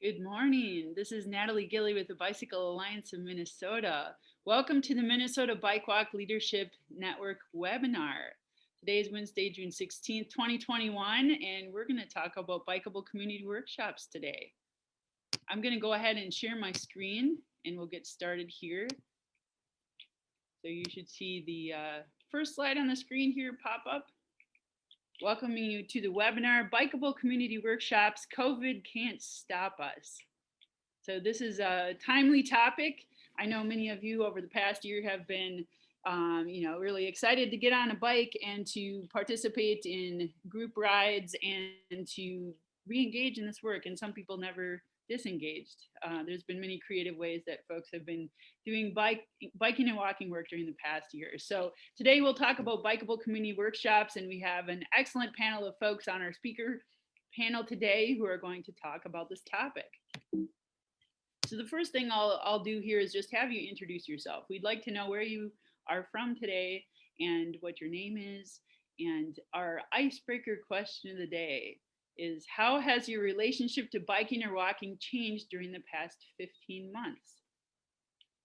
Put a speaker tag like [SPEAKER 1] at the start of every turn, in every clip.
[SPEAKER 1] Good morning. This is Natalie Gilley with the Bicycle Alliance of Minnesota. Welcome to the Minnesota Bike Walk Leadership Network webinar. Today is Wednesday, June 16th, 2021, and we're going to talk about Bikeable community workshops today. I'm going to go ahead and share my screen and we'll get started here. So you should see the first slide on the screen here pop up. Welcoming you to the webinar, Bikeable Community Workshops, COVID Can't Stop Us. So this is a timely topic. I know many of you over the past year have been really excited to get on a bike and to participate in group rides and to re-engage in this work. And some people never disengaged. There's been many creative ways that folks have been doing biking and walking work during the past year. So today we'll talk about Bikeable community workshops, and we have an excellent panel of folks on our speaker panel today who are going to talk about this topic. So the first thing I'll do here is just have you introduce yourself. We'd like to know where you are from today and what your name is. And our icebreaker question of the day is, how has your relationship to biking or walking changed during the past 15 months?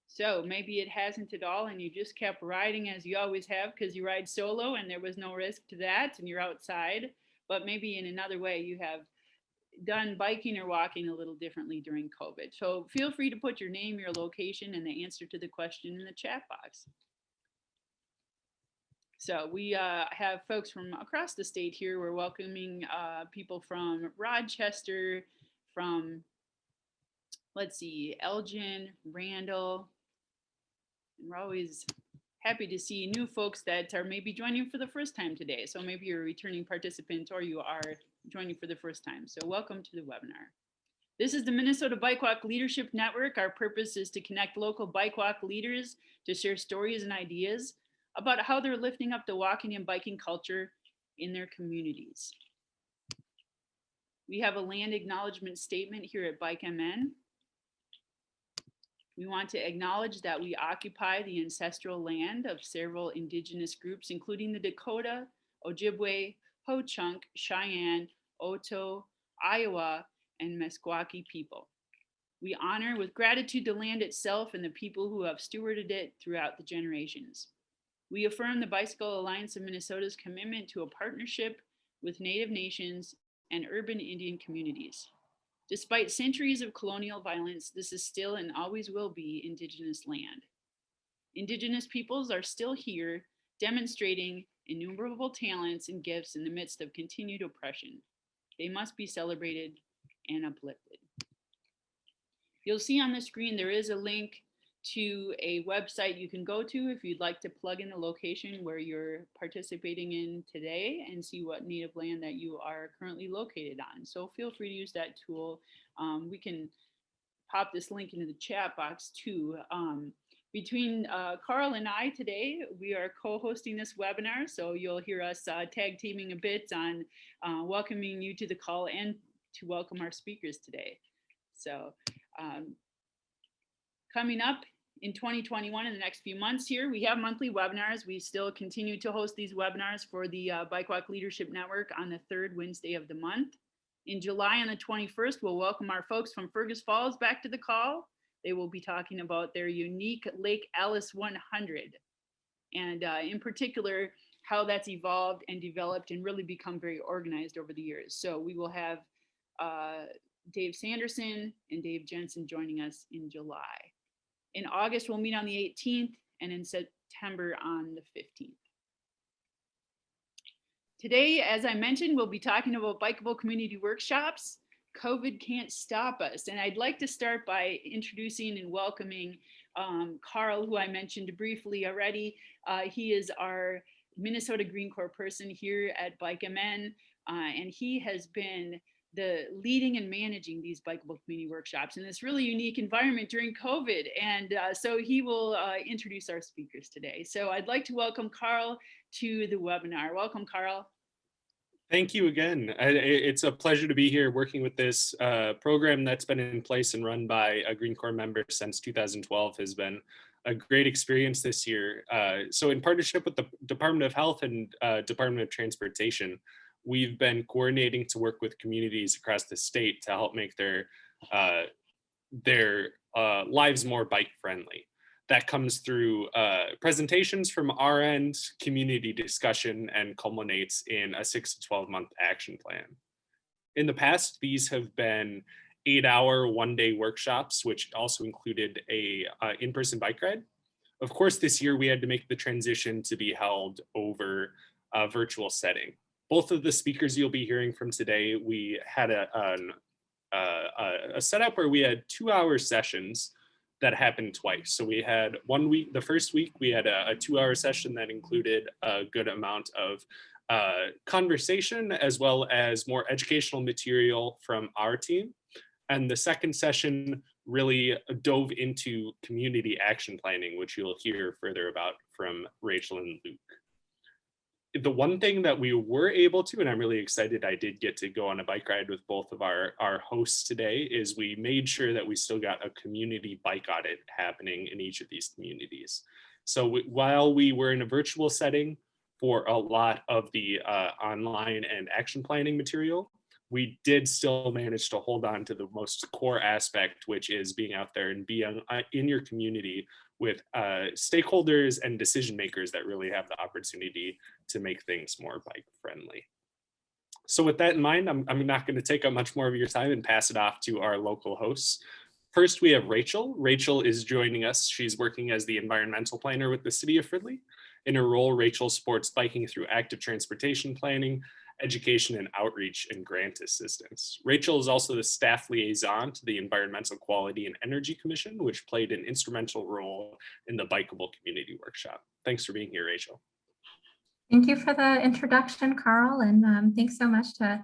[SPEAKER 1] So maybe it hasn't at all and you just kept riding as you always have because you ride solo and there was no risk to that and you're outside. But maybe in another way you have done biking or walking a little differently during COVID. So feel free to put your name, your location, and the answer to the question in the chat box. So we have folks from across the state here. We're welcoming people from Rochester, from, let's see, Elgin, Randall. And we're always happy to see new folks that are maybe joining for the first time today. So maybe you're a returning participant or you are joining for the first time. So welcome to the webinar. This is the Minnesota Bike Walk Leadership Network. Our purpose is to connect local bike walk leaders to share stories and ideas about how they're lifting up the walking and biking culture in their communities. We have a land acknowledgement statement here at BikeMN. We want to acknowledge that we occupy the ancestral land of several indigenous groups, including the Dakota, Ojibwe, Ho-Chunk, Cheyenne, Oto, Iowa, and Meskwaki people. We honor with gratitude the land itself and the people who have stewarded it throughout the generations. We affirm the Bicycle Alliance of Minnesota's commitment to a partnership with Native nations and urban Indian communities. Despite centuries of colonial violence, this is still and always will be Indigenous land. Indigenous peoples are still here, demonstrating innumerable talents and gifts in the midst of continued oppression. They must be celebrated and uplifted. You'll see on the screen there is a link to a website you can go to if you'd like to plug in the location where you're participating in today and see what native land that you are currently located on. So feel free to use that tool. We can pop this link into the chat box too. Between Carl and I today, we are co-hosting this webinar, so you'll hear us tag teaming a bit on welcoming you to the call and to welcome our speakers today. So coming up in 2021, in the next few months here, we have monthly webinars. We still continue to host these webinars for the Bike Walk Leadership Network on the third Wednesday of the month. In July on the 21st, we'll welcome our folks from Fergus Falls back to the call. They will be talking about their unique Lake Alice 100 and in particular, how that's evolved and developed and really become very organized over the years. So we will have Dave Sanderson and Dave Jensen joining us in July. In August, we'll meet on the 18th and in September on the 15th. Today, as I mentioned, we'll be talking about Bikeable community workshops. COVID can't stop us. And I'd like to start by introducing and welcoming Carl, who I mentioned briefly already. He is our Minnesota Green Corps person here at BikeMN, and he has been the leading and managing these Bikeable community workshops in this really unique environment during COVID. And so he will introduce our speakers today. So I'd like to welcome Carl to the webinar. Welcome, Carl.
[SPEAKER 2] Thank you again. It's a pleasure to be here working with this program that's been in place and run by a Green Corps member since 2012 has been a great experience this year. So in partnership with the Department of Health and Department of Transportation, we've been coordinating to work with communities across the state to help make their their lives more bike friendly. That comes through presentations from our end, community discussion, and culminates in a 6 to 12 month action plan. In the past, these have been 8-hour, one-day workshops, which also included a in-person bike ride. Of course, this year we had to make the transition to be held over a virtual setting. Both of the speakers you'll be hearing from today, we had a setup where we had 2-hour sessions that happened twice. So we had 1 week, the first week, we had a 2-hour session that included a good amount of conversation as well as more educational material from our team. And the second session really dove into community action planning, which you'll hear further about from Rachel and Luke. The one thing that we were able to, and I'm really excited I did get to go on a bike ride with both of our hosts today, is we made sure that we still got a community bike audit happening in each of these communities. So while we were in a virtual setting for a lot of the online and action planning material, we did still manage to hold on to the most core aspect, which is being out there and being in your community with stakeholders and decision makers that really have the opportunity to make things more bike friendly. So with that in mind, I'm not going to take up much more of your time and pass it off to our local hosts. First, we have Rachel. Rachel is joining us. She's working as the environmental planner with the city of Fridley. In her role, Rachel supports biking through active transportation planning, education and outreach, and grant assistance. Rachel is also the staff liaison to the Environmental Quality and Energy Commission, which played an instrumental role in the Bikeable community workshop. Thanks for being here, Rachel.
[SPEAKER 3] Thank you for the introduction, Carl, and thanks so much to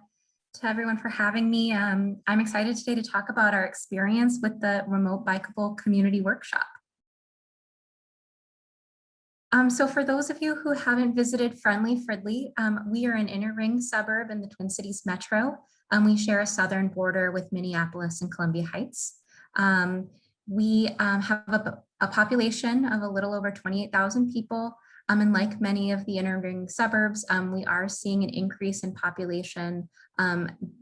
[SPEAKER 3] everyone for having me. I'm excited today to talk about our experience with the remote Bikeable community workshop. So for those of you who haven't visited Friendly Fridley, we are an inner ring suburb in the Twin Cities Metro. We share a southern border with Minneapolis and Columbia Heights. We have a population of a little over 28,000 people. And like many of the inner ring suburbs, we are seeing an increase in population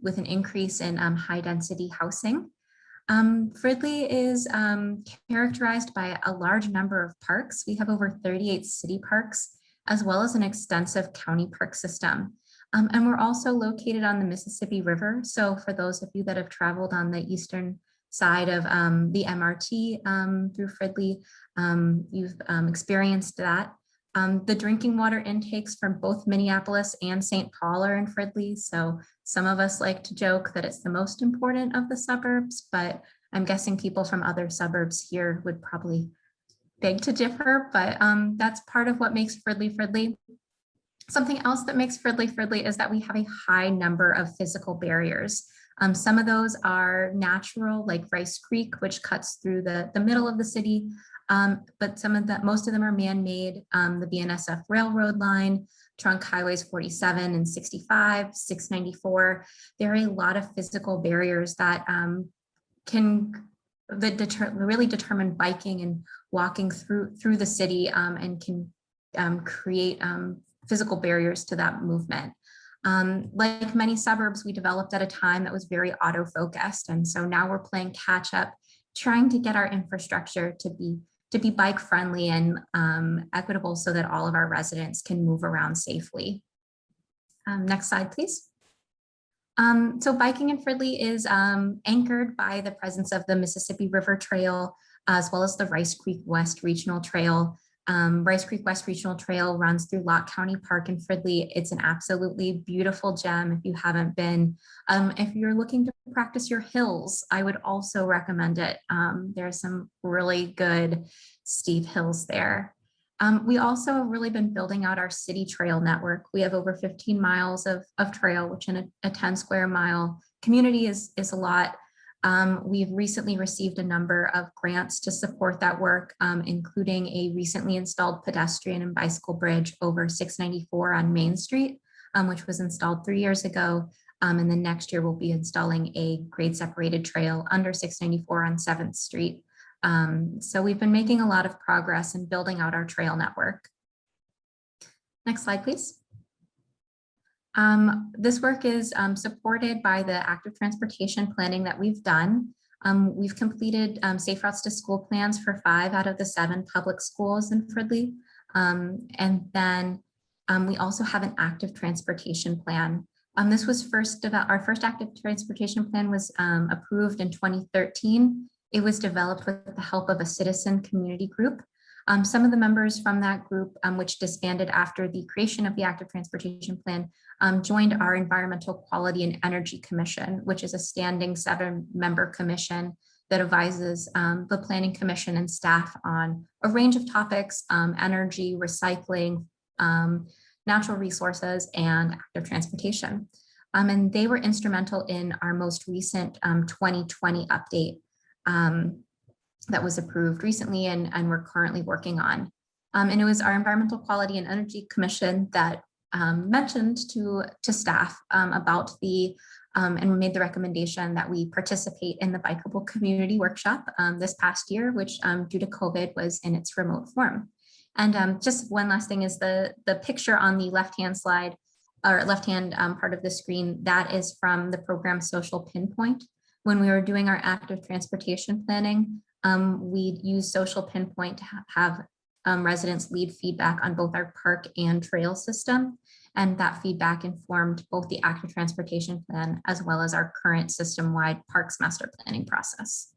[SPEAKER 3] with an increase in high density housing. Fridley is characterized by a large number of parks. We have over 38 city parks, as well as an extensive county park system. And we're also located on the Mississippi River. So for those of you that have traveled on the eastern side of the MRT through Fridley, you've experienced that. The drinking water intakes from both Minneapolis and St. Paul are in Fridley. So some of us like to joke that it's the most important of the suburbs, but I'm guessing people from other suburbs here would probably beg to differ, but that's part of what makes Fridley Fridley. Something else that makes Fridley Fridley is that we have a high number of physical barriers. Some of those are natural, like Rice Creek, which cuts through the middle of the city. But most of them are man-made. The BNSF railroad line, trunk highways 47 and 65, 694. There are a lot of physical barriers that really determine biking and walking through the city and can create physical barriers to that movement. Like many suburbs, we developed at a time that was very auto-focused. And so now we're playing catch up, trying to get our infrastructure to be bike friendly and equitable so that all of our residents can move around safely. Next slide, please. So biking in Fridley is anchored by the presence of the Mississippi River Trail, as well as the Rice Creek West Regional Trail. Rice Creek West Regional Trail runs through Locke County Park in Fridley. It's an absolutely beautiful gem if you haven't been. If you're looking to practice your hills, I would also recommend it. There's some really good steep hills there. We also have really been building out our city trail network. We have over 15 miles of trail, which in a 10 square mile community is a lot. We've recently received a number of grants to support that work, including a recently installed pedestrian and bicycle bridge over 694 on Main Street, which was installed 3 years ago. And then next year we'll be installing a grade separated trail under 694 on 7th Street. So we've been making a lot of progress in building out our trail network. Next slide, please. This work is supported by the active transportation planning that we've done. We've completed safe routes to school plans for 5 out of the 7 public schools in Fridley. And then we also have an active transportation plan. This was our first active transportation plan was approved in 2013. It was developed with the help of a citizen community group. Some of the members from that group, which disbanded after the creation of the active transportation plan, joined our Environmental Quality and Energy Commission, which is a standing 7-member commission that advises the Planning Commission and staff on a range of topics: energy, recycling, natural resources, and active transportation. And they were instrumental in our most recent 2020 update that was approved recently and we're currently working on. And it was our Environmental Quality and Energy Commission that mentioned to staff about and made the recommendation that we participate in the Bikeable community workshop this past year, which due to COVID was in its remote form. And just one last thing is the picture on the left-hand slide or left-hand part of the screen, that is from the program Social Pinpoint. When we were doing our active transportation planning, we used Social Pinpoint to have residents leave feedback on both our park and trail system. And that feedback informed both the active transportation plan as well as our current system-wide parks master planning process.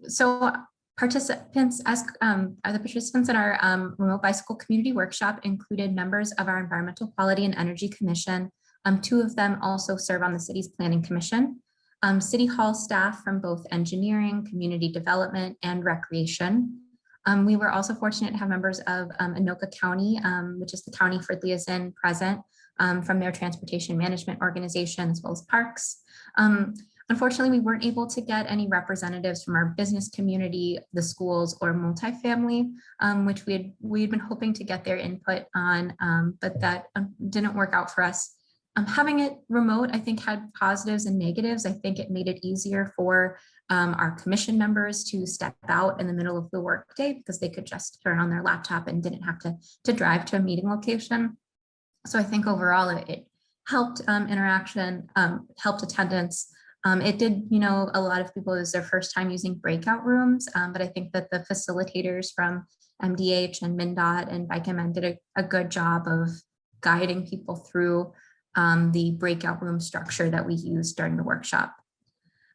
[SPEAKER 3] So participants, the participants in our remote bicycle community workshop included members of our Environmental Quality and Energy Commission. 2 of them also serve on the city's Planning Commission. City Hall staff from both engineering, community development, and recreation. We were also fortunate to have members of Anoka County, which is the county Fridley is in, present from their transportation management organization, as well as parks. Unfortunately, we weren't able to get any representatives from our business community, the schools, or multifamily, which we had been hoping to get their input on, but that didn't work out for us. Having it remote, I think, had positives and negatives. I think it made it easier for our commission members to step out in the middle of the workday because they could just turn on their laptop and didn't have to drive to a meeting location. So I think overall it helped interaction, helped attendance. It did, a lot of people, it was their first time using breakout rooms, but I think that the facilitators from MDH and MnDOT and BikeMN did a good job of guiding people through the breakout room structure that we used during the workshop.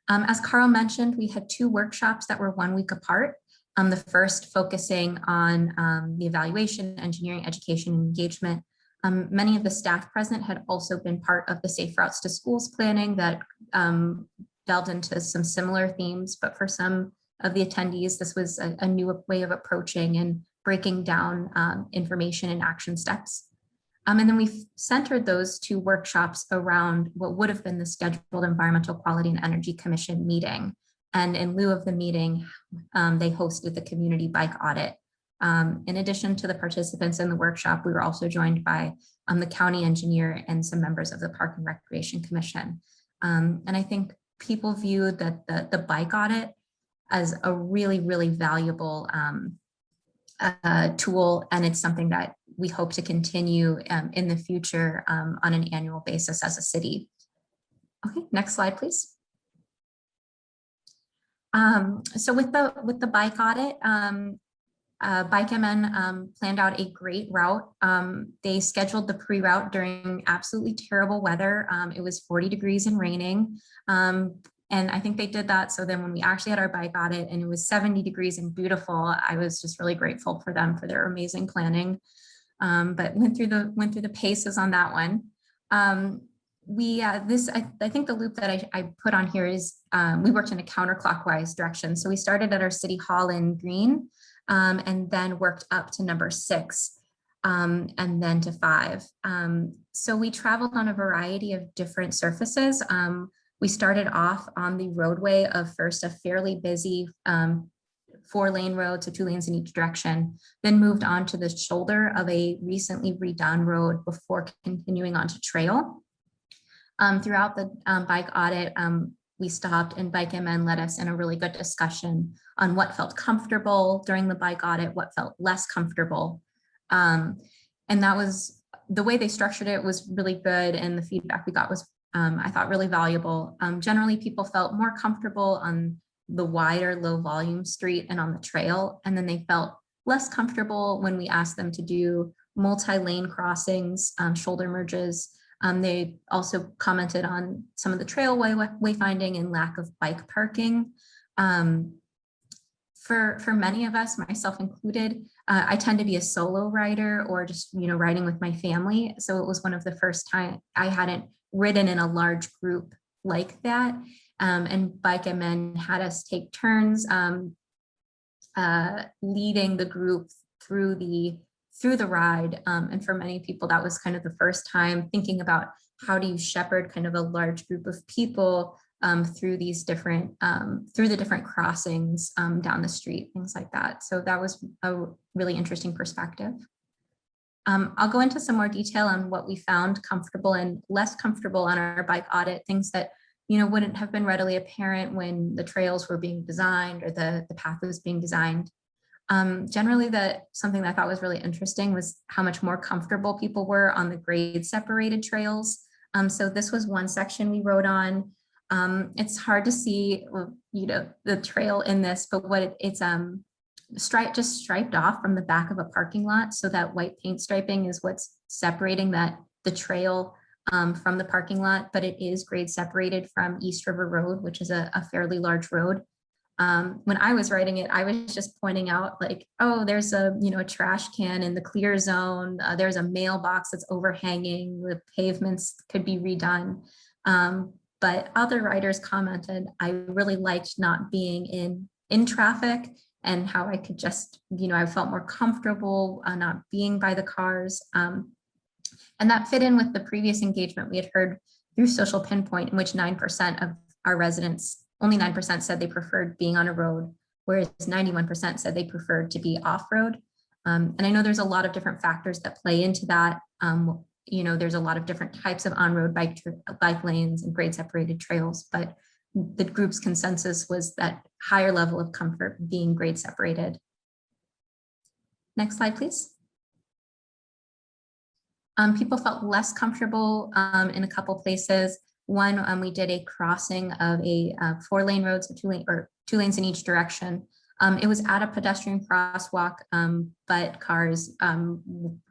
[SPEAKER 3] As Carl mentioned, we had 2 workshops that were 1 week apart. The first focusing on the evaluation, engineering, education, and engagement. Many of the staff present had also been part of the Safe Routes to Schools planning that delved into some similar themes, but for some of the attendees, this was a new way of approaching and breaking down information and action steps. And then we centered those 2 workshops around what would have been the scheduled Environmental Quality and Energy Commission meeting. And in lieu of the meeting, they hosted the community bike audit. In addition to the participants in the workshop, we were also joined by the county engineer and some members of the Park and Recreation Commission. And I think people viewed that the bike audit as a really, really valuable tool, and it's something that we hope to continue in the future on an annual basis as a city. Okay, next slide, please. So with the bike audit, BikeMN planned out a great route. They scheduled the pre-route during absolutely terrible weather. It was 40 degrees and raining. And I think they did that. So then when we actually had our bike audit and it was 70 degrees and beautiful, I was just really grateful for them for their amazing planning. But went through the paces on that one. I think the loop that I put on here is we worked in a counterclockwise direction. So we started at our city hall in Green and then worked up to number 6 and then to 5. So we traveled on a variety of different surfaces. We started off on the roadway of first a fairly busy 4-lane road, so 2 lanes in each direction, then moved on to the shoulder of a recently redone road before continuing on to trail. Throughout the bike audit, we stopped and BikeMN led us in a really good discussion on what felt comfortable during the bike audit, what felt less comfortable. And that was, the way they structured it was really good, and the feedback we got was I thought really valuable. Generally, people felt more comfortable on the wider, low volume street and on the trail, and then they felt less comfortable when we asked them to do multi-lane crossings, shoulder merges. They also commented on some of the trail wayfinding and lack of bike parking. For many of us, myself included, I tend to be a solo rider or just, riding with my family. So it was one of the first time I hadn't ridden in a large group like that. And BikeMN had us take turns leading the group through the ride. And for many people, that was kind of the first time thinking about how do you shepherd kind of a large group of people through these different through the different crossings down the street, things like that. So that was a really interesting perspective. I'll go into some more detail on what we found comfortable and less comfortable on our bike audit, things that wouldn't have been readily apparent when the trails were being designed or the path was being designed. Generally, something that I thought was really interesting was how much more comfortable people were on the grade separated trails. So this was one section we rode on. It's hard to see, the trail in this, but what it's just striped off from the back of a parking lot. So that white paint striping is what's separating the trail from the parking lot, but it is grade separated from East River Road, which is a fairly large road. When I was writing it, I was just pointing out like, oh, there's a trash can in the clear zone. There's a mailbox that's overhanging. The pavements could be redone. But other writers commented, I really liked not being in traffic and how I could just, I felt more comfortable not being by the cars. And that fit in with the previous engagement we had heard through Social Pinpoint, in which 9% of our residents, only 9% said they preferred being on a road, whereas 91% said they preferred to be off-road. And I know there's a lot of different factors that play into that. There's a lot of different types of on-road bike lanes and grade separated trails, but the group's consensus was that higher level of comfort being grade separated. Next slide, please. People felt less comfortable in a couple places. One, we did a crossing of a 4-lane road, so 2 lanes in each direction. It was at a pedestrian crosswalk, but cars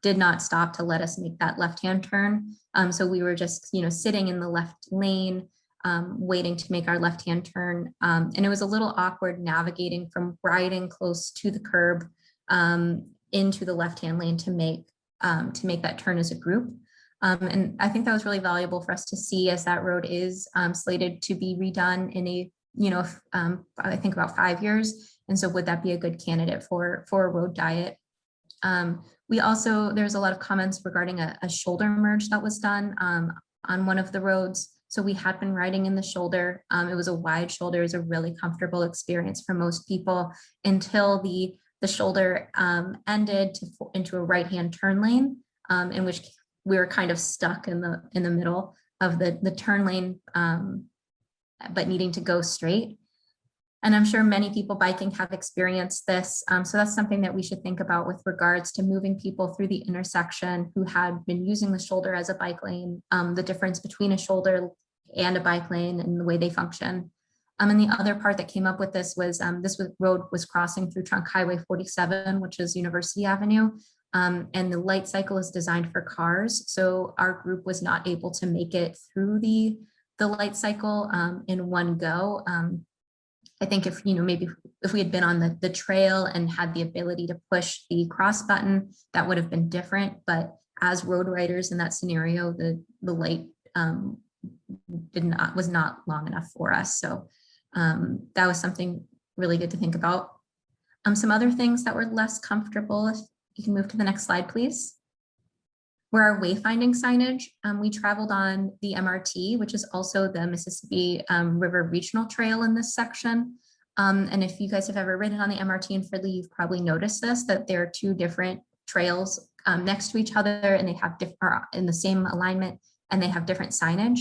[SPEAKER 3] did not stop to let us make that left-hand turn. So we were just, sitting in the left lane, waiting to make our left-hand turn. And it was a little awkward navigating from riding close to the curb into the left-hand lane to make that turn as a group. And I think that was really valuable for us to see, as that road is slated to be redone in I think about 5 years. And so would that be a good candidate for a road diet? There's a lot of comments regarding a shoulder merge that was done on one of the roads. So we had been riding in the shoulder. It was a wide shoulder. It was a really comfortable experience for most people until the shoulder ended into a right-hand turn lane, in which we were kind of stuck in the middle of the turn lane, but needing to go straight. And I'm sure many people biking have experienced this. So that's something that we should think about with regards to moving people through the intersection who had been using the shoulder as a bike lane, the difference between a shoulder and a bike lane and the way they function. And the other part that came up with this road was crossing through Trunk Highway 47, which is University Avenue. And the light cycle is designed for cars. So our group was not able to make it through the light cycle in one go. I think if we had been on the trail and had the ability to push the cross button, that would have been different. But as road riders in that scenario, the light was not long enough for us. So that was something really good to think about. Some other things that were less comfortable, if you can move to the next slide, please, were our wayfinding signage. We traveled on the MRT, which is also the Mississippi River Regional Trail in this section. And if you guys have ever ridden on the MRT in Fridley, you've probably noticed this, that there are 2 different trails next to each other, and they have different, in the same alignment, and they have different signage.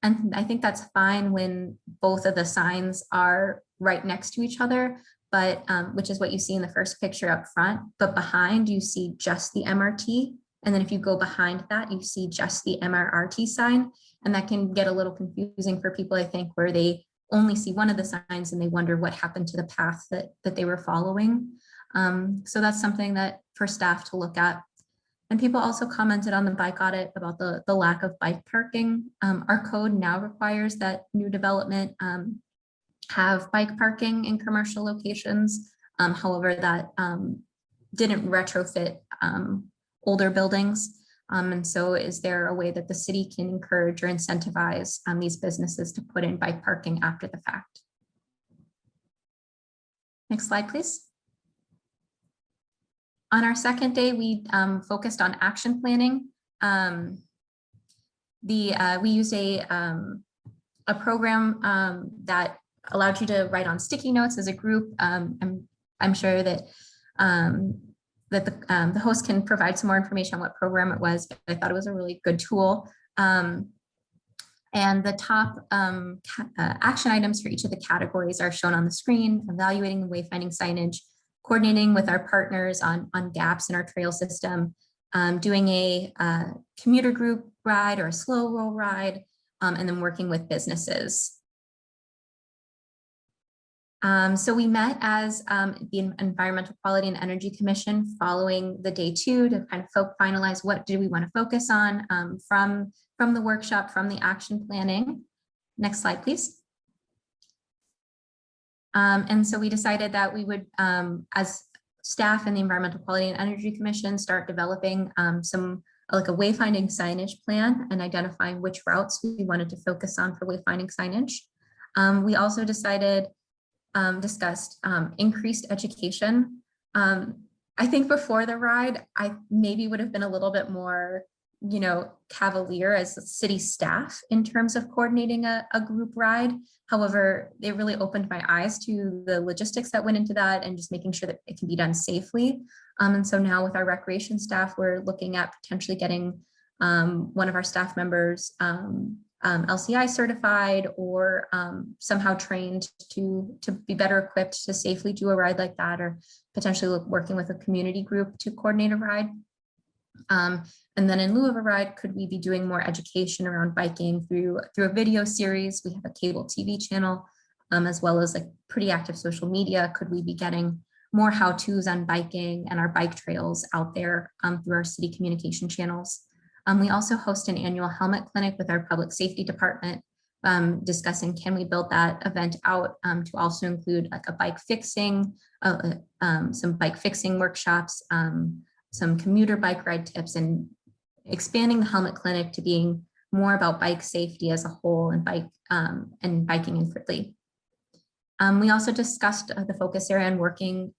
[SPEAKER 3] And I think that's fine when both of the signs are right next to each other, but which is what you see in the first picture up front, but behind you see just the MRT. And then if you go behind that, you see just the MRRT sign, and that can get a little confusing for people, I think, where they only see one of the signs and they wonder what happened to the path that they were following. So that's something that for staff to look at. And people also commented on the bike audit about the lack of bike parking. Our code now requires that new development have bike parking in commercial locations. However, that didn't retrofit older buildings. And so is there a way that the city can encourage or incentivize these businesses to put in bike parking after the fact? Next slide, please. On our second day, we focused on action planning. We used a program that allowed you to write on sticky notes as a group. I'm sure that the host can provide some more information on what program it was, but I thought it was a really good tool. And the top action items for each of the categories are shown on the screen: evaluating the wayfinding signage, coordinating with our partners on gaps in our trail system, doing a commuter group ride or a slow roll ride, and then working with businesses. So we met as the Environmental Quality and Energy Commission following the day 2 to kind of finalize what do we want to focus on from the workshop, from the action planning. Next slide, please. And so we decided that we would, as staff in the Environmental Quality and Energy Commission, start developing like a wayfinding signage plan and identifying which routes we wanted to focus on for wayfinding signage. We also discussed increased education. I think before the ride, I maybe would have been a little bit more, cavalier as city staff in terms of coordinating a group ride. However, it really opened my eyes to the logistics that went into that and just making sure that it can be done safely. And so now with our recreation staff, we're looking at potentially getting one of our staff members LCI certified or somehow trained to be better equipped to safely do a ride like that, or potentially working with a community group to coordinate a ride. And then in lieu of a ride, could we be doing more education around biking through a video series? We have a cable TV channel, as well as like pretty active social media. Could we be getting more how-tos on biking and our bike trails out there through our city communication channels? We also host an annual helmet clinic with our public safety department, discussing can we build that event out to also include like a bike fixing, some bike fixing workshops, some commuter bike ride tips, and expanding the helmet clinic to being more about bike safety as a whole and biking in Fridley. We also discussed the focus area on working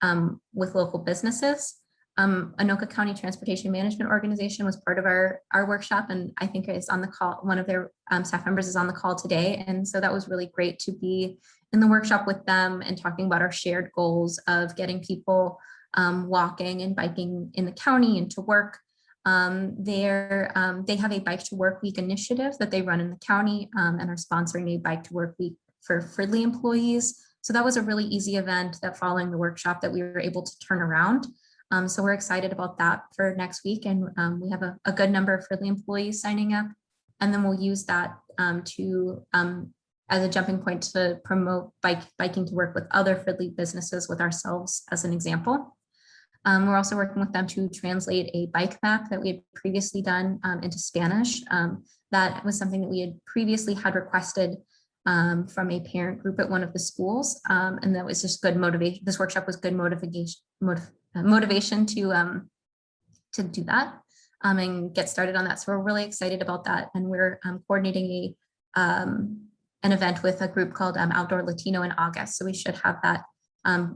[SPEAKER 3] with local businesses. Anoka County Transportation Management Organization was part of our workshop, and I think is on the call. One of their staff members is on the call today. And so that was really great to be in the workshop with them and talking about our shared goals of getting people walking and biking in the county and to work. They have a Bike to Work Week initiative that they run in the county and are sponsoring a Bike to Work Week for Fridley employees. So that was a really easy event that following the workshop that we were able to turn around. So we're excited about that for next week. And we have a good number of Fridley employees signing up. And then we'll use that as a jumping point to promote biking to work with other Fridley businesses, with ourselves as an example. We're also working with them to translate a bike map that we had previously done into Spanish. That was something that we had previously had requested from a parent group at one of the schools. And that was just good motivation. This workshop was good motivation to do that and get started on that. So we're really excited about that. And we're coordinating an event with a group called Outdoor Latino in August. So we should have that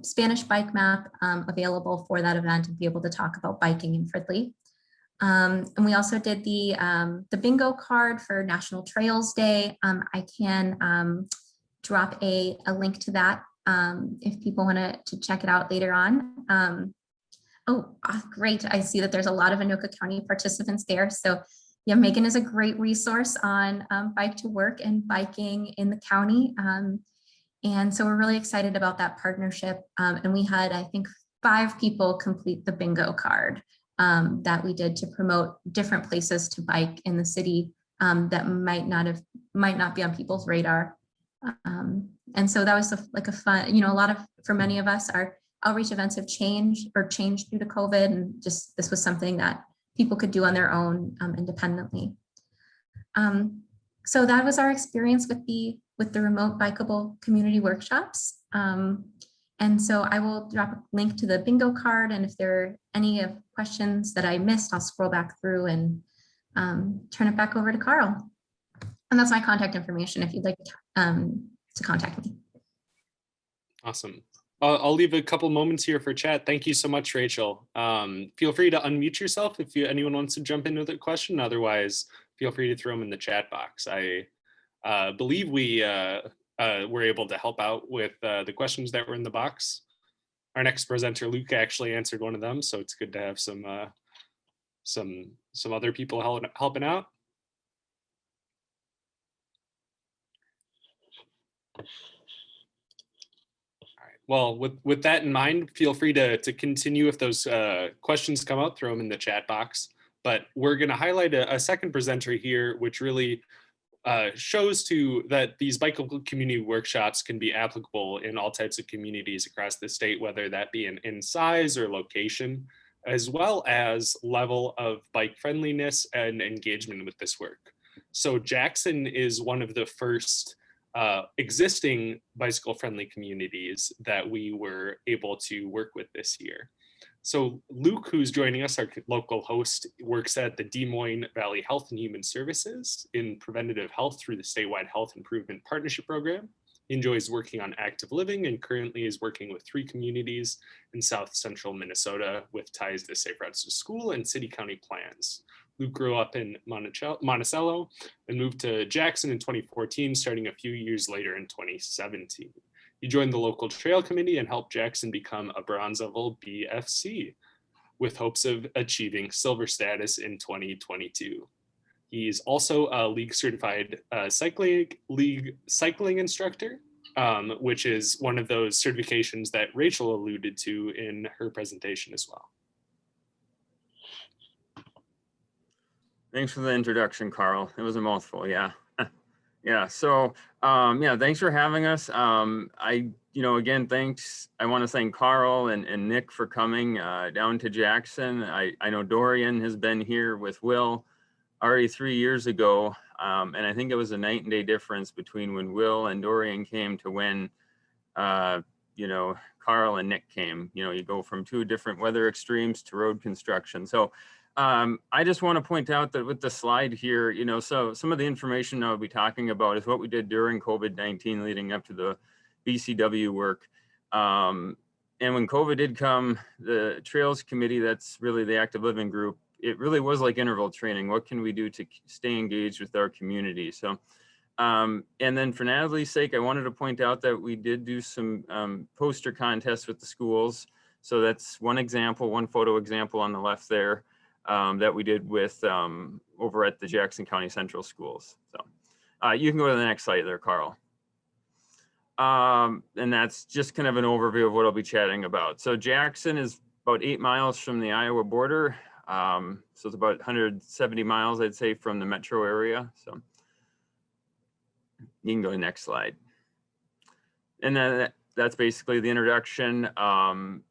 [SPEAKER 3] Spanish bike map available for that event and be able to talk about biking in Fridley. And we also did the bingo card for National Trails Day. I can drop a link to that if people want to check it out later on. Great. I see that there's a lot of Anoka County participants there. So yeah, Megan is a great resource on bike to work and biking in the county. And so we're really excited about that partnership. And we had, I think, 5 people complete the bingo card. that we did to promote different places to bike in the city that might not be on people's radar. And so that was like a fun, a lot of, for many of us, our outreach events have changed due to COVID, and just this was something that people could do on their own independently. So that was our experience with the remote Bikeable community workshops. And so I will drop a link to the bingo card, and if there are any questions that I missed, I'll scroll back through and turn it back over to Carl. And that's my contact information if you'd like to contact me.
[SPEAKER 2] Awesome. I'll leave a couple moments here for chat. Thank you so much, Rachel. Feel free to unmute yourself if anyone wants to jump into the question. Otherwise, feel free to throw them in the chat box. I believe we were able to help out with the questions that were in the box. Our next presenter, Luke, actually answered one of them, so it's good to have some other people helping out. Well, with that in mind, feel free to continue if those questions come up, throw them in the chat box. But we're going to highlight a second presenter here, which really shows that these Bikeable community workshops can be applicable in all types of communities across the state, whether that be in size or location, as well as level of bike friendliness and engagement with this work. So Jackson is one of the first existing bicycle friendly communities that we were able to work with this year. So Luke, who's joining us, our local host, works at the Des Moines Valley Health and Human Services in preventative health through the statewide Health Improvement Partnership Program. He enjoys working on active living and currently is working with 3 communities in South Central Minnesota with ties to Safe Routes to School and city county plans. Luke grew up in Monticello and moved to Jackson in 2014, starting a few years later in 2017. He joined the local trail committee and helped Jackson become a bronze level BFC with hopes of achieving silver status in 2022. He's also a league certified cycling instructor, which is one of those certifications that Rachel alluded to in her presentation as well.
[SPEAKER 4] Thanks for the introduction, Carl. It was a mouthful, yeah. Yeah, so yeah, thanks for having us. Again, thanks. I want to thank Carl and Nick for coming down to Jackson. I know Dorian has been here with Will already 3 years ago, and I think it was a night and day difference between when Will and Dorian came to when Carl and Nick came. You go from 2 different weather extremes to road construction. So I just want to point out that with the slide here, so some of the information I'll be talking about is what we did during COVID-19 leading up to the BCW work. And when COVID did come, the Trails Committee, that's really the active living group, it really was like interval training. What can we do to stay engaged with our community? So, and then for Natalie's sake, I wanted to point out that we did do some poster contests with the schools. So that's one example, one photo example on the left there. That we did with over at the Jackson County Central Schools. So you can go to the next slide there, Carl. And that's just kind of an overview of what I'll be chatting about. So Jackson is about 8 miles from the Iowa border. So it's about 170 miles, I'd say, from the metro area. So you can go to the next slide. And then that's basically the introduction.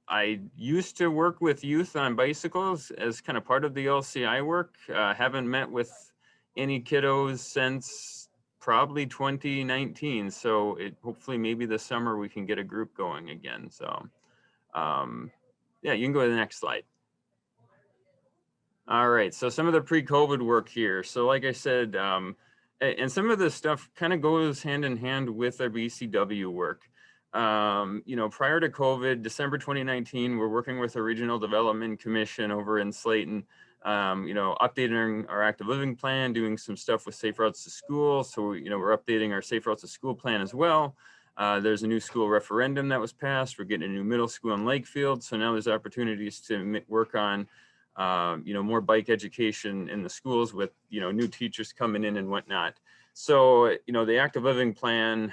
[SPEAKER 4] I used to work with youth on bicycles as kind of part of the LCI work. Haven't met with any kiddos since probably 2019. So hopefully maybe this summer we can get a group going again. So yeah, you can go to the next slide. All right, so some of the pre-COVID work here. So like I said, and some of this stuff kind of goes hand in hand with our BCW work. Prior to COVID, December 2019, we're working with the Regional Development Commission over in Slayton, updating our active living plan, doing some stuff with Safe Routes to School. So, we're updating our Safe Routes to School plan as well. There's a new school referendum that was passed. We're getting a new middle school in Lakefield. So now there's opportunities to work on, more bike education in the schools with, new teachers coming in and whatnot. So, the active living plan,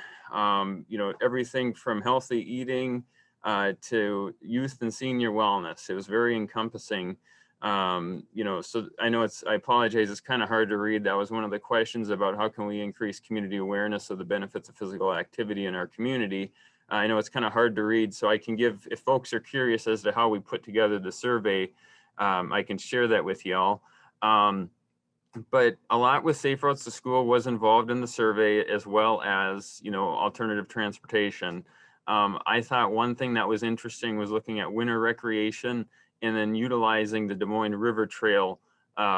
[SPEAKER 4] everything from healthy eating to youth and senior wellness. It was very encompassing. You know, so I know I apologize, it's kind of hard to read. That was one of the questions about how can we increase community awareness of the benefits of physical activity in our community. I know it's kind of hard to read, so I can give, if folks are curious as to how we put together the survey, I can share that with y'all. But a lot with Safe Routes to School was involved in the survey, as well as, you know, alternative transportation. I thought one thing that was interesting was looking at winter recreation and then utilizing the Des Moines River Trail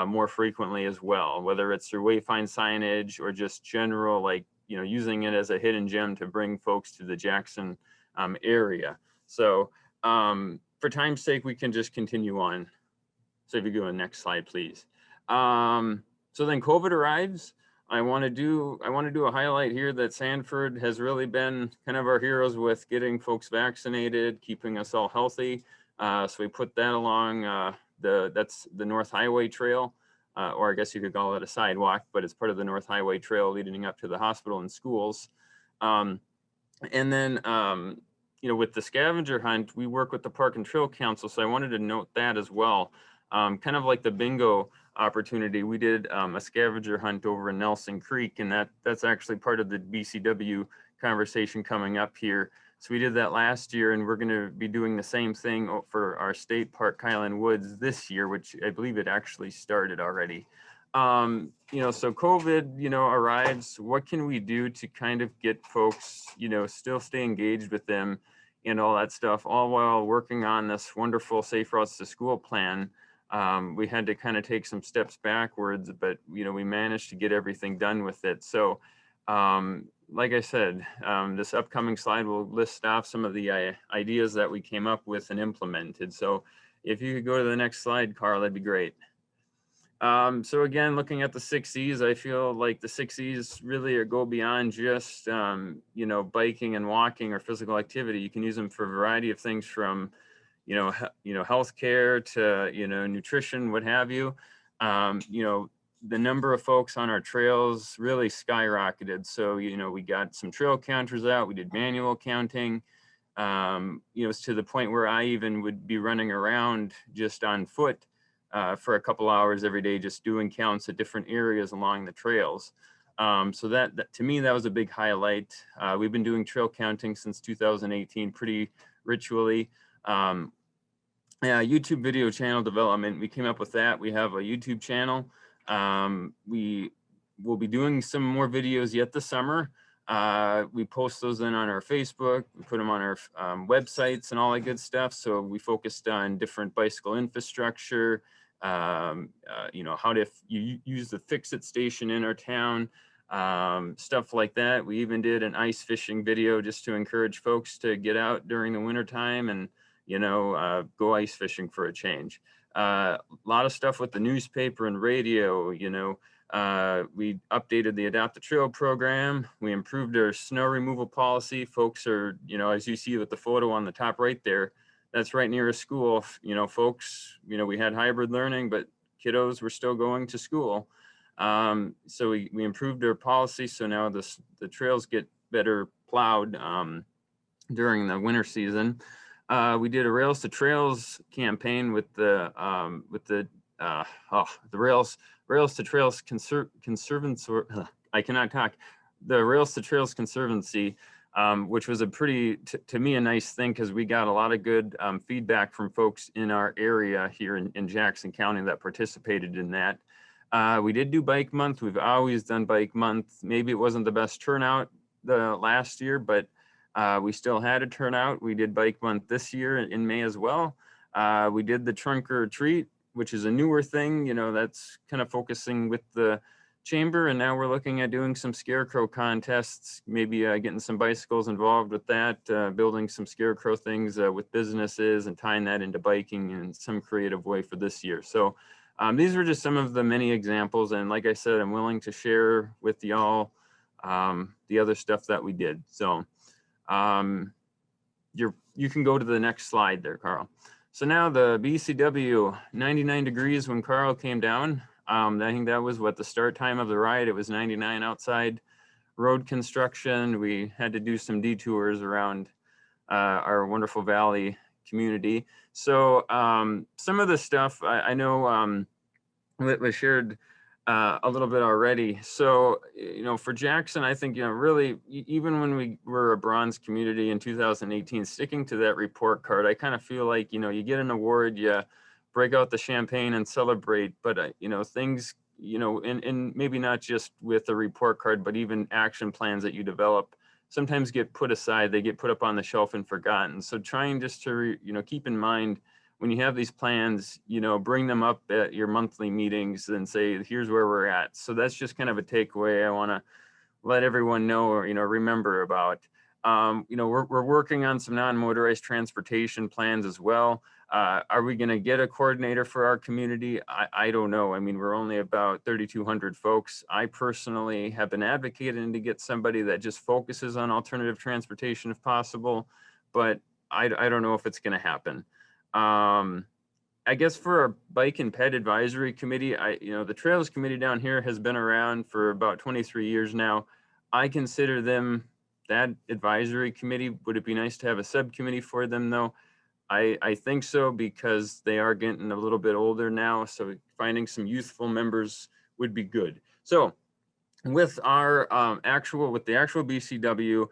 [SPEAKER 4] more frequently as well, whether it's through wayfind signage or just general, like, you know, using it as a hidden gem to bring folks to the Jackson area. So for time's sake, we can just continue on. So if you go to the next slide, please. So then COVID arrives. I want to do a highlight here that Sanford has really been kind of our heroes with getting folks vaccinated, keeping us all healthy. So we put that along that's the North Highway Trail, or I guess you could call it a sidewalk, but it's part of the North Highway Trail leading up to the hospital and schools. And then, you know, with the Scavenger Hunt, we work with the Park and Trail Council. So I wanted to note that as well. Kind of like the bingo opportunity, we did a scavenger hunt over in Nelson Creek, and that's actually part of the BCW conversation coming up here. So we did that last year, and we're going to be doing the same thing for our state park, Kylan Woods, this year, which I believe it actually started already. You know, so COVID, you know, arrives. What can we do to kind of get folks, you know, still stay engaged with them and all that stuff, all while working on this wonderful Safe Routes to School plan? We had to kind of take some steps backwards, but, you know, we managed to get everything done with it. So, like I said, this upcoming slide will list off some of the ideas that we came up with and implemented. So if you could go to the next slide, Carl, that'd be great. So again, looking at the 6 E's, I feel like the 6 E's really go beyond just, you know, biking and walking or physical activity. You can use them for a variety of things, from you know, healthcare to, you know, nutrition, what have you. You know, the number of folks on our trails really skyrocketed. So, you know, we got some trail counters out, we did manual counting. You know, it's to the point where I even would be running around just on foot for a couple hours every day, just doing counts at different areas along the trails. So that to me, that was a big highlight. We've been doing trail counting since 2018, pretty ritually. Yeah, YouTube video channel development. We came up with that. We have a YouTube channel. We will be doing some more videos yet this summer. We post those then on our Facebook. We put them on our websites and all that good stuff. So we focused on different bicycle infrastructure, you know, how to use the fix-it station in our town, stuff like that. We even did an ice fishing video just to encourage folks to get out during the winter time and, you know, go ice fishing for a change. A lot of stuff with the newspaper and radio. You know, we updated the Adopt a Trail program. We improved our snow removal policy. Folks are, you know, as you see with the photo on the top right there, that's right near a school. You know, folks, you know, we had hybrid learning, but kiddos were still going to school. So we improved our policy. So now the trails get better plowed during the winter season. We did a Rails to Trails campaign with the Rails to Trails Conservancy. I cannot talk. The Rails to Trails Conservancy, which was a pretty, to me, a nice thing, because we got a lot of good feedback from folks in our area here in Jackson County that participated in that. We did do Bike Month. We've always done Bike Month. Maybe it wasn't the best turnout the last year, but we still had a turnout. We did Bike Month this year in May as well. We did the Trunk or Treat, which is a newer thing, you know, that's kind of focusing with the chamber. And now we're looking at doing some scarecrow contests, maybe getting some bicycles involved with that, building some scarecrow things with businesses and tying that into biking in some creative way for this year. So these were just some of the many examples. And like I said, I'm willing to share with y'all the other stuff that we did. So you can go to the next slide there, Carl. So now the BCW, 99 degrees when Carl came down. I think that was what the start time of the ride. It was 99 outside. Road construction. We had to do some detours around our wonderful valley community. So some of the stuff I know was shared a little bit already. So, for Jackson, I think, really, even when we were a bronze community in 2018, sticking to that report card, I kind of feel like, you get an award, you break out the champagne and celebrate, but, things, and maybe not just with the report card, but even action plans that you develop sometimes get put aside, they get put up on the shelf and forgotten. So trying just to, keep in mind, when you have these plans, bring them up at your monthly meetings and say, here's where we're at. So that's just kind of a takeaway I want to let everyone know or, remember about. We're working on some non-motorized transportation plans as well. Are we going to get a coordinator for our community? I don't know. I mean, we're only about 3,200 folks. I personally have been advocating to get somebody that just focuses on alternative transportation if possible, but I don't know if it's going to happen. I guess for our bike and ped advisory committee, the trails committee down here has been around for about 23 years now. I consider them that advisory committee. Would it be nice to have a subcommittee for them though? I think so, because they are getting a little bit older now. So finding some youthful members would be good. So with our with the actual BCW,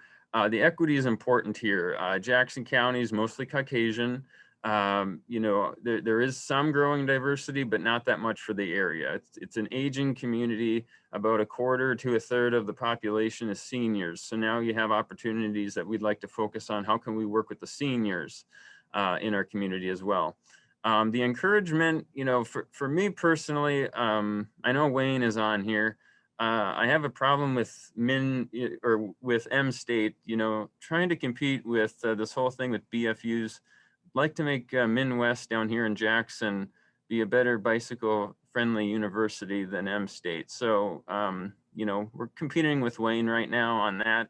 [SPEAKER 4] the equity is important here. Jackson County is mostly Caucasian. There is some growing diversity, but not that much for the area. It's an aging community. About a quarter to a third of the population is seniors. So now you have opportunities that we'd like to focus on. How can we work with the seniors in our community as well? The encouragement, for me personally, I know Wayne is on here. I have a problem with with M State, trying to compete with this whole thing with BFUs. Like to make MN West down here in Jackson be a better bicycle friendly university than M State. So, we're competing with Wayne right now on that.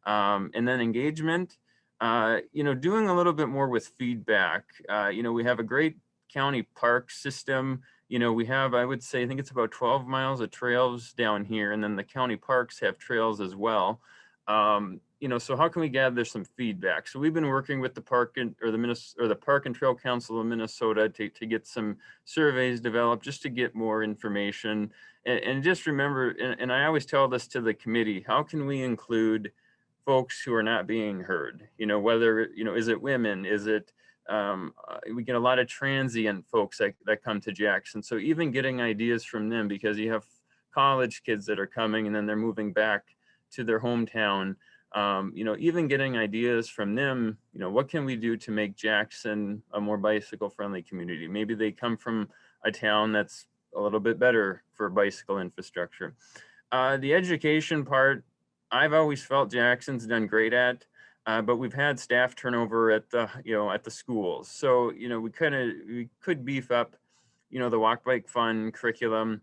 [SPEAKER 4] And then engagement, doing a little bit more with feedback. We have a great county park system. We have, I would say, I think it's about 12 miles of trails down here, and then the county parks have trails as well. So how can we gather some feedback? So we've been working with the Park and Trail Council of Minnesota to get some surveys developed, just to get more information. And just remember, and I always tell this to the committee, how can we include folks who are not being heard? Whether, is it women? Is it, we get a lot of transient folks that come to Jackson. So even getting ideas from them, because you have college kids that are coming and then they're moving back to their hometown. Even getting ideas from them, what can we do to make Jackson a more bicycle friendly community? Maybe they come from a town that's a little bit better for bicycle infrastructure. The education part, I've always felt Jackson's done great at, but we've had staff turnover at the schools. So, we could beef up, the Walk Bike Fun curriculum.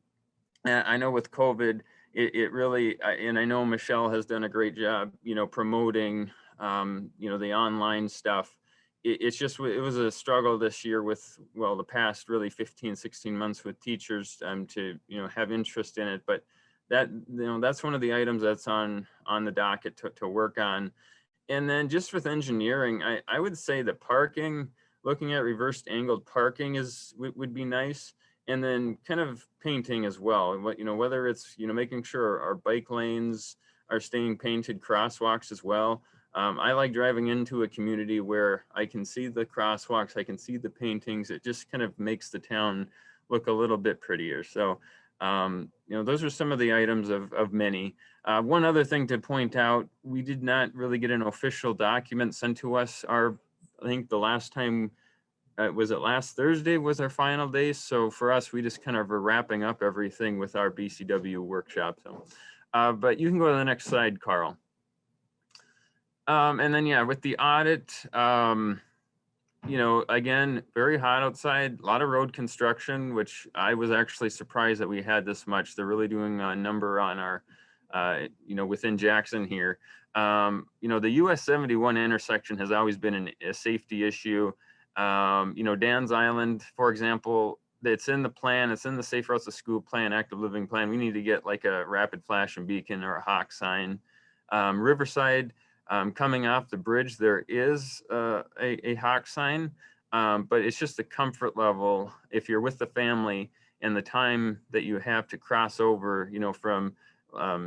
[SPEAKER 4] I know with COVID, it really, and I know Michelle has done a great job, promoting, the online stuff. It was a struggle this year with, the past really 15, 16 months with teachers to, have interest in it. But that's one of the items that's on the docket to work on. And then just with engineering, I would say that parking, looking at reversed angled parking would be nice. And then kind of painting as well. Whether it's, making sure our bike lanes are staying painted, crosswalks as well. I like driving into a community where I can see the crosswalks, I can see the paintings. It just kind of makes the town look a little bit prettier. So, those are some of the items of many. One other thing to point out, we did not really get an official document sent to us. I think the last time, was it last Thursday was our final day. So for us, we just kind of are wrapping up everything with our BCW workshop. So, but you can go to the next slide, Carl. And then, with the audit, again, very hot outside, a lot of road construction, which I was actually surprised that we had this much. They're really doing a number on our, within Jackson here. The US 71 intersection has always been a safety issue. Dan's Island, for example, it's in the plan, it's in the Safe Routes to School plan, active living plan. We need to get like a rapid flashing beacon or a hawk sign. Riverside, coming off the bridge, there is a hawk sign. but it's just the comfort level if you're with the family and the time that you have to cross over, from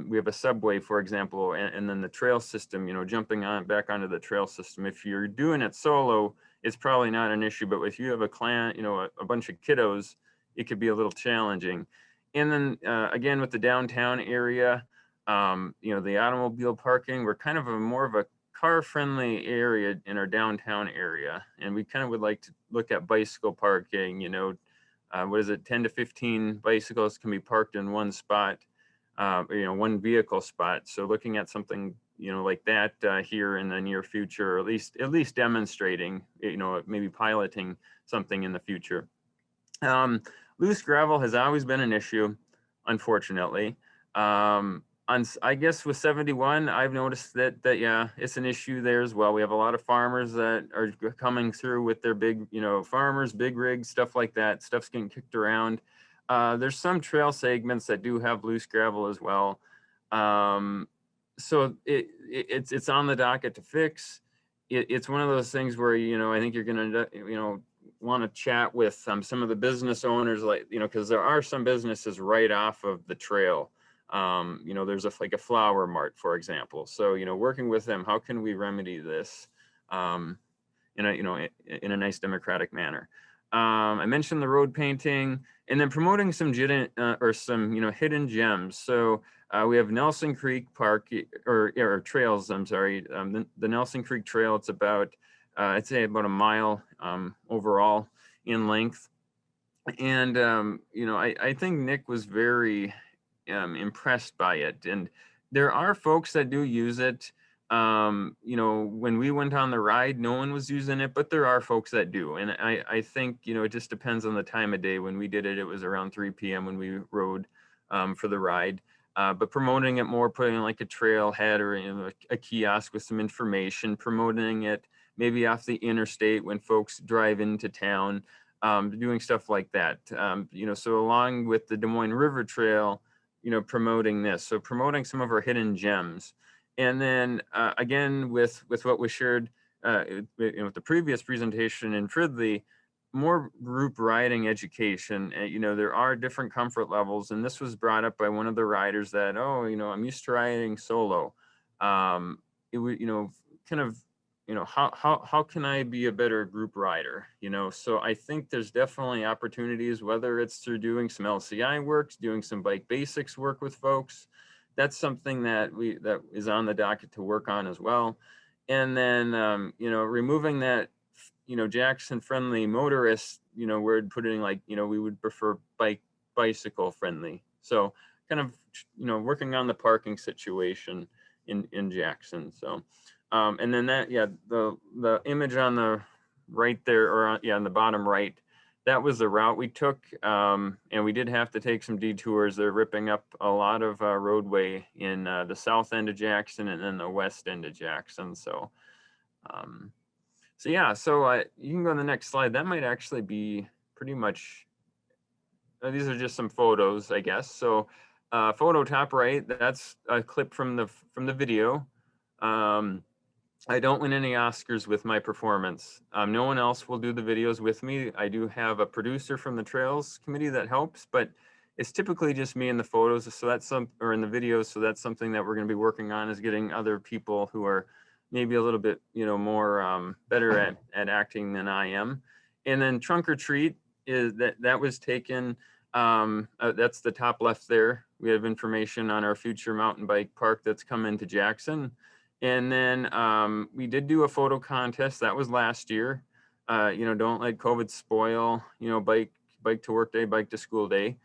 [SPEAKER 4] we have a subway, for example, and then the trail system, jumping on back onto the trail system. If you're doing it solo, it's probably not an issue, but if you have a clan, a bunch of kiddos, it could be a little challenging. And then again, with the downtown area, the automobile parking, we're kind of more of a car-friendly area in our downtown area, and we kind of would like to look at bicycle parking. What is it, 10 to 15 bicycles can be parked in one spot, one vehicle spot. So looking at something like that here in the near future, or at least demonstrating, maybe piloting something in the future. Loose gravel has always been an issue, unfortunately. I guess with 71, I've noticed that yeah, it's an issue there as well. We have a lot of farmers that are coming through with their big, farmers, big rigs, stuff like that. Stuff's getting kicked around. There's some trail segments that do have loose gravel as well. So it's on the docket to fix. It's one of those things where, I think you're gonna, want to chat with some of the business owners, like, because there are some businesses right off of the trail. There's like a flower mart, for example. So, working with them, how can we remedy this in a nice democratic manner? I mentioned the road painting, and then promoting some hidden gems. So we have Nelson Creek Park or trails. I'm sorry, the Nelson Creek Trail. It's about I'd say about a mile overall in length, and I think Nick was very impressed by it. And there are folks that do use it. When we went on the ride, no one was using it, but there are folks that do. And I think, it just depends on the time of day. When we did it, it was around 3 p.m. when we rode for the ride. But promoting it more, putting like a trailhead or a kiosk with some information, promoting it maybe off the interstate when folks drive into town, doing stuff like that. So along with the Des Moines River Trail, promoting this. So promoting some of our hidden gems. And then again, with what was shared with the previous presentation in Fridley, more group riding education. There are different comfort levels. And this was brought up by one of the riders that, I'm used to riding solo. It would, kind of, how can I be a better group rider? So I think there's definitely opportunities, whether it's through doing some LCI work, doing some bike basics work with folks. That's something that is on the docket to work on as well. And then, removing that, Jackson friendly motorist, we're putting like, we would prefer bicycle friendly. So kind of, working on the parking situation in Jackson. So, and then that, the image on the right there, or on the bottom right, that was the route we took. And we did have to take some detours. They're ripping up a lot of roadway in the south end of Jackson and then the west end of Jackson. So, so you can go to the next slide. That might actually be pretty much, these are just some photos, I guess. So photo top right, that's a clip from the video. I don't win any Oscars with my performance. No one else will do the videos with me. I do have a producer from the Trails Committee that helps, but it's typically just me in the photos. So that's in the videos. So that's something that we're going to be working on, is getting other people who are maybe a little bit, more better at acting than I am. And then Trunk or Treat is that was taken. That's the top left there. We have information on our future mountain bike park that's coming to Jackson. And then we did do a photo contest. That was last year. Don't let COVID spoil, bike to work day, bike to school day.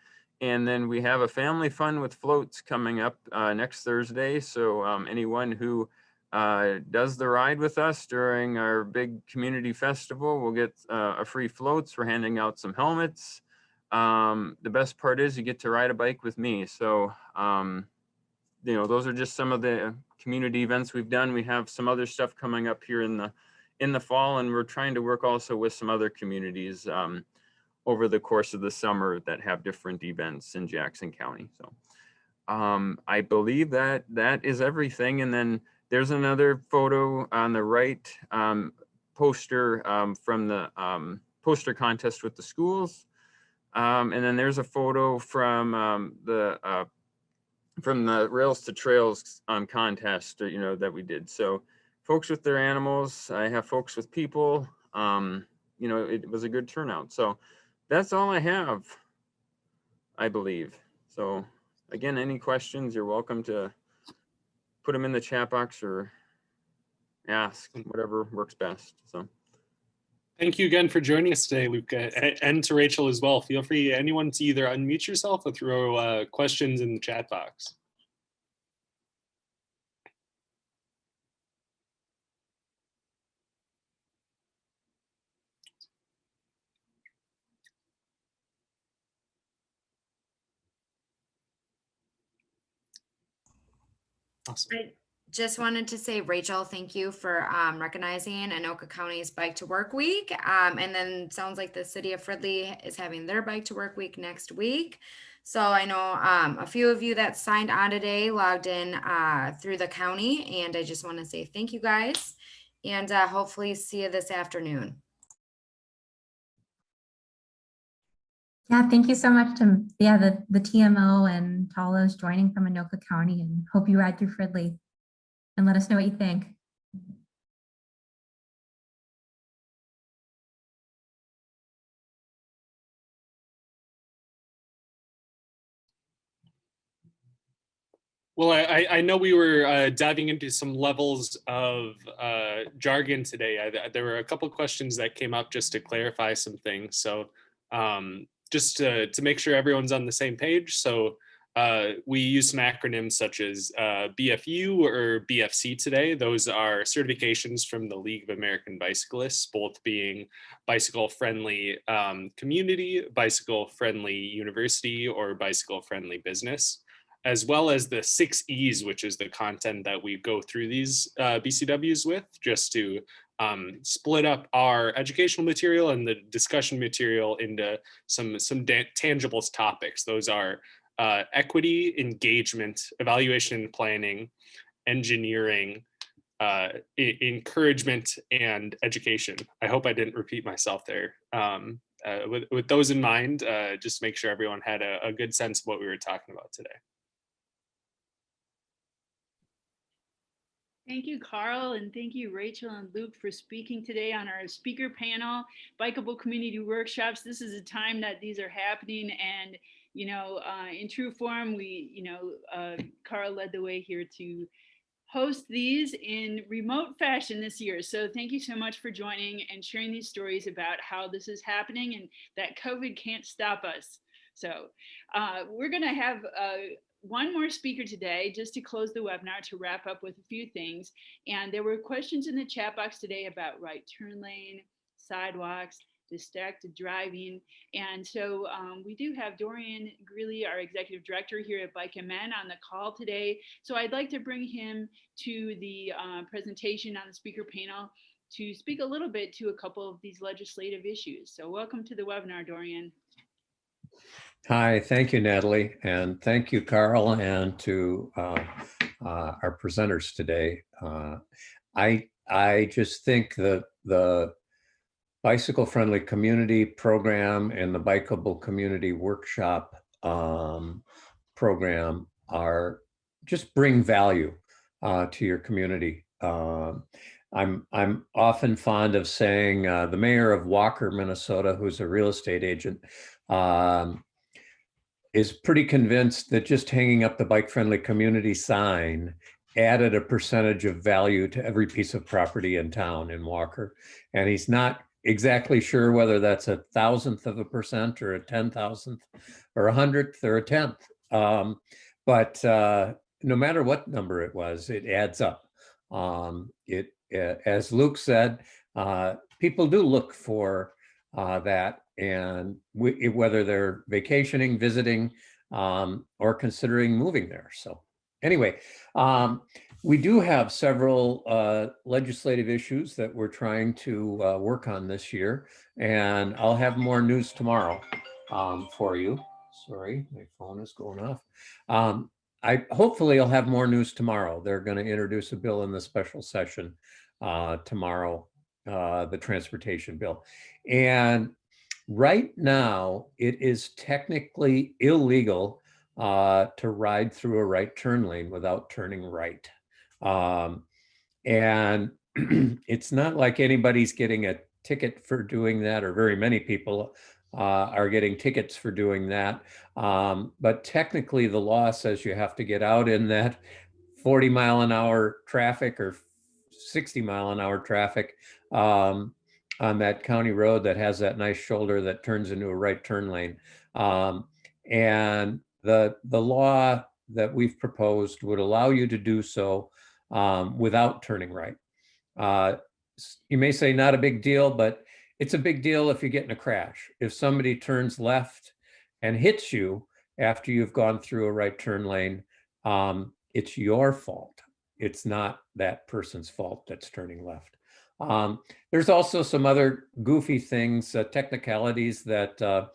[SPEAKER 4] And then we have a family fun with floats coming up next Thursday. So anyone who does the ride with us during our big community festival will get a free floats. We're handing out some helmets. The best part is you get to ride a bike with me. So, those are just some of the community events we've done. We have some other stuff coming up here in the fall, and we're trying to work also with some other communities over the course of the summer that have different events in Jackson County. So I believe that is everything. And then there's another photo on the right. poster from the poster contest with the schools. And then there's a photo from the Rails to Trails contest, that we did. So folks with their animals, I have folks with people. It was a good turnout. So that's all I have, I believe. So again, any questions, you're welcome to put them in the chat box or ask, whatever works best. So
[SPEAKER 2] Thank you again for joining us today, Luca, and to Rachel as well. Feel free, anyone, to either unmute yourself or throw questions in the chat box. Awesome.
[SPEAKER 5] I just wanted to say, Rachel, thank you for recognizing Anoka County's Bike to Work Week. And then sounds like the city of Fridley is having their Bike to Work Week next week. So I know a few of you that signed on today logged in through the county, and I just want to say thank you guys, and hopefully see you this afternoon.
[SPEAKER 3] Yeah, thank you so much to the TMO and to all those joining from Anoka County, and hope you ride through Fridley and let us know what you think.
[SPEAKER 2] Well, I know we were diving into some levels of jargon today. There were a couple of questions that came up just to clarify some things. So just to make sure everyone's on the same page. So we use some acronyms such as BFU or BFC today. Those are certifications from the League of American Bicyclists, both being bicycle-friendly community, bicycle-friendly university, or bicycle-friendly business, as well as the 6 E's, which is the content that we go through these BCWs with, just to split up our educational material and the discussion material into some tangible topics. Those are equity, engagement, evaluation and planning, engineering, encouragement, and education. I hope I didn't repeat myself there. With those in mind, just make sure everyone had a good sense of what we were talking about today.
[SPEAKER 1] Thank you, Carl, and thank you, Rachel and Luke, for speaking today on our speaker panel, Bikeable Community Workshops. This is a time that these are happening, and in true form, Carl led the way here to host these in remote fashion this year. So thank you so much for joining and sharing these stories about how this is happening and that COVID can't stop us. So we're going to have one more speaker today just to close the webinar, to wrap up with a few things. And there were questions in the chat box today about right turn lane, sidewalks, distracted driving. And so we do have Dorian Greeley, our executive director here at BikeMN, on the call today. So I'd like to bring him to the presentation on the speaker panel to speak a little bit to a couple of these legislative issues. So welcome to the webinar, Dorian.
[SPEAKER 6] Hi, thank you, Natalie, and thank you, Carl, and to our presenters today. I just think that the bicycle-friendly community program and the Bikeable Community Workshop program are just bring value to your community. I'm often fond of saying the mayor of Walker, Minnesota, who's a real estate agent, is pretty convinced that just hanging up the bike-friendly community sign added a percentage of value to every piece of property in town in Walker. And he's not exactly sure whether that's 1,000% or a 10,000th or 100th or a 10th. But no matter what number it was, it adds up. As Luke said, people do look for that, and whether they're vacationing, visiting, or considering moving there. So anyway, we do have several legislative issues that we're trying to work on this year, and I'll have more news tomorrow for you. Sorry, my phone is going off. Hopefully I'll have more news tomorrow. They're going to introduce a bill in the special session tomorrow the transportation bill. And right now, it is technically illegal to ride through a right turn lane without turning right. And it's not like anybody's getting a ticket for doing that, or very many people are getting tickets for doing that. But technically, the law says you have to get out in that 40-mile-an-hour traffic or 60-mile-an-hour traffic on that county road that has that nice shoulder that turns into a right turn lane. And the law that we've proposed would allow you to do so without turning right. You may say not a big deal, but it's a big deal if you get in a crash. If somebody turns left and hits you after you've gone through a right turn lane, it's your fault. It's not that person's fault that's turning left. There's also some other goofy things, technicalities that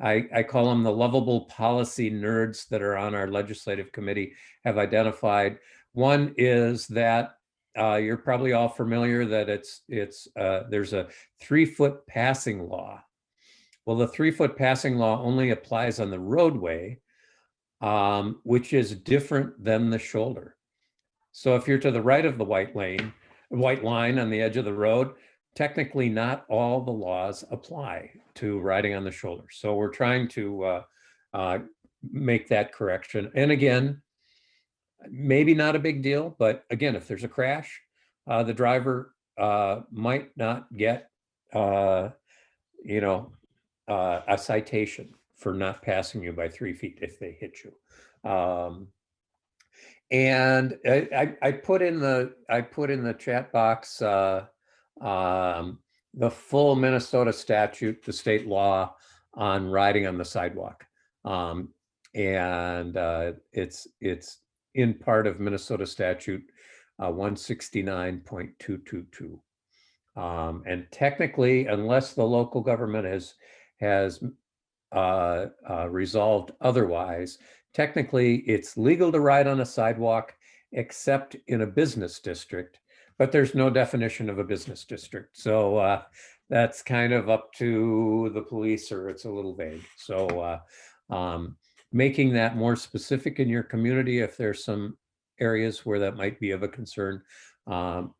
[SPEAKER 6] I call them the lovable policy nerds that are on our legislative committee have identified. One is that you're probably all familiar that there's a 3-foot passing law. Well, the 3-foot passing law only applies on the roadway, which is different than the shoulder. So if you're to the right of the white line on the edge of the road, technically not all the laws apply to riding on the shoulder. So we're trying to make that correction. And again, maybe not a big deal, but again, if there's a crash, the driver might not get, a citation for not passing you by 3 feet if they hit you. And I put in the chat box the full Minnesota statute, the state law on riding on the sidewalk, and it's in part of Minnesota statute 169.222. And technically, unless the local government has resolved otherwise, technically it's legal to ride on a sidewalk except in a business district, but there's no definition of a business district. So that's kind of up to the police, or it's a little vague. So making that more specific in your community, if there's some areas where that might be of a concern,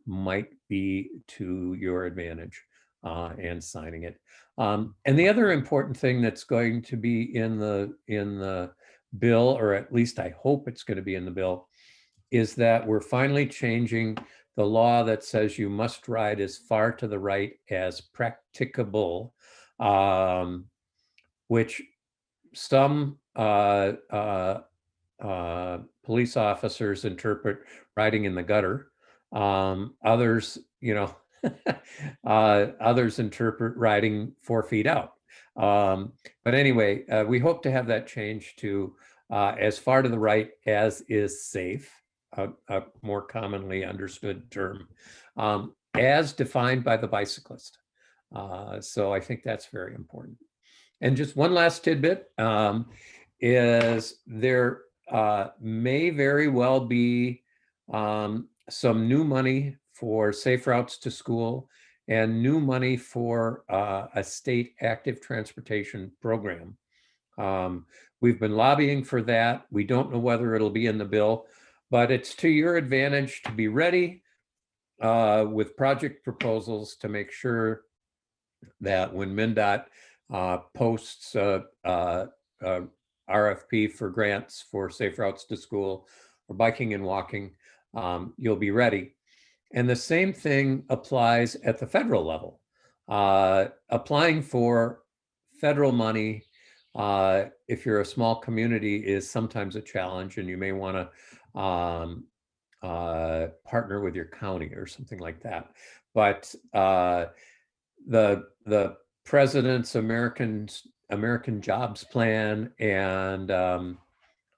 [SPEAKER 6] might be to your advantage, and signing it. And the other important thing that's going to be in the bill, or at least I hope it's going to be in the bill, is that we're finally changing the law that says you must ride as far to the right as practicable, which some police officers interpret riding in the gutter. Others, others interpret riding 4 feet out. But anyway, we hope to have that change to as far to the right as is safe, a more commonly understood term, as defined by the bicyclist. So I think that's very important. And just one last tidbit is there may very well be some new money for safe routes to school and new money for a state active transportation program. We've been lobbying for that. We don't know whether it'll be in the bill, but it's to your advantage to be ready with project proposals to make sure that when MnDOT posts RFP for grants for safe routes to school or biking and walking, you'll be ready. And the same thing applies at the federal level. Applying for federal money, if you're a small community, is sometimes a challenge, and you may want to partner with your county or something like that. But the president's American Jobs Plan and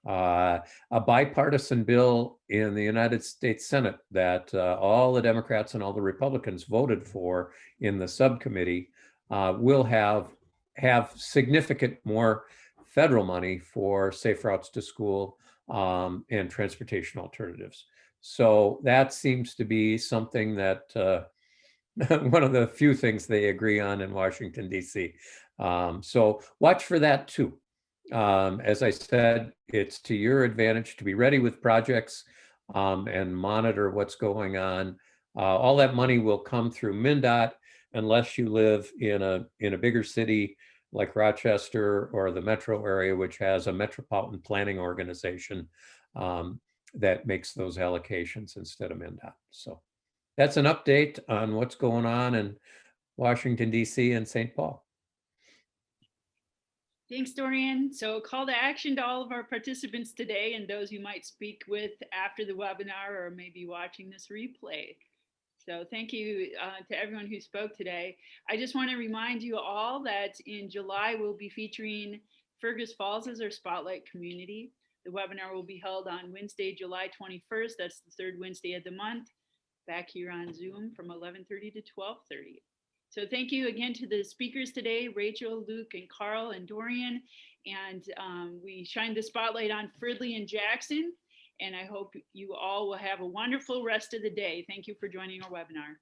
[SPEAKER 6] a bipartisan bill in the United States Senate that all the Democrats and all the Republicans voted for in the subcommittee will have significant more federal money for safe routes to school and transportation alternatives. So that seems to be something that one of the few things they agree on in Washington, D.C. So watch for that too. As I said, it's to your advantage to be ready with projects and monitor what's going on. All that money will come through MnDOT unless you live in a bigger city like Rochester or the metro area, which has a metropolitan planning organization that makes those allocations instead of MnDOT. So that's an update on what's going on in Washington, D.C. and St. Paul.
[SPEAKER 1] Thanks, Dorian. So call to action to all of our participants today and those you might speak with after the webinar or maybe watching this replay. So thank you to everyone who spoke today. I just want to remind you all that in July, we'll be featuring Fergus Falls as our spotlight community. The webinar will be held on Wednesday, July 21st. That's the third Wednesday of the month, back here on Zoom from 11:30 to 12:30. So thank you again to the speakers today, Rachel, Luke, and Carl, and Dorian. And we shined the spotlight on Fridley and Jackson. And I hope you all will have a wonderful rest of the day. Thank you for joining our webinar.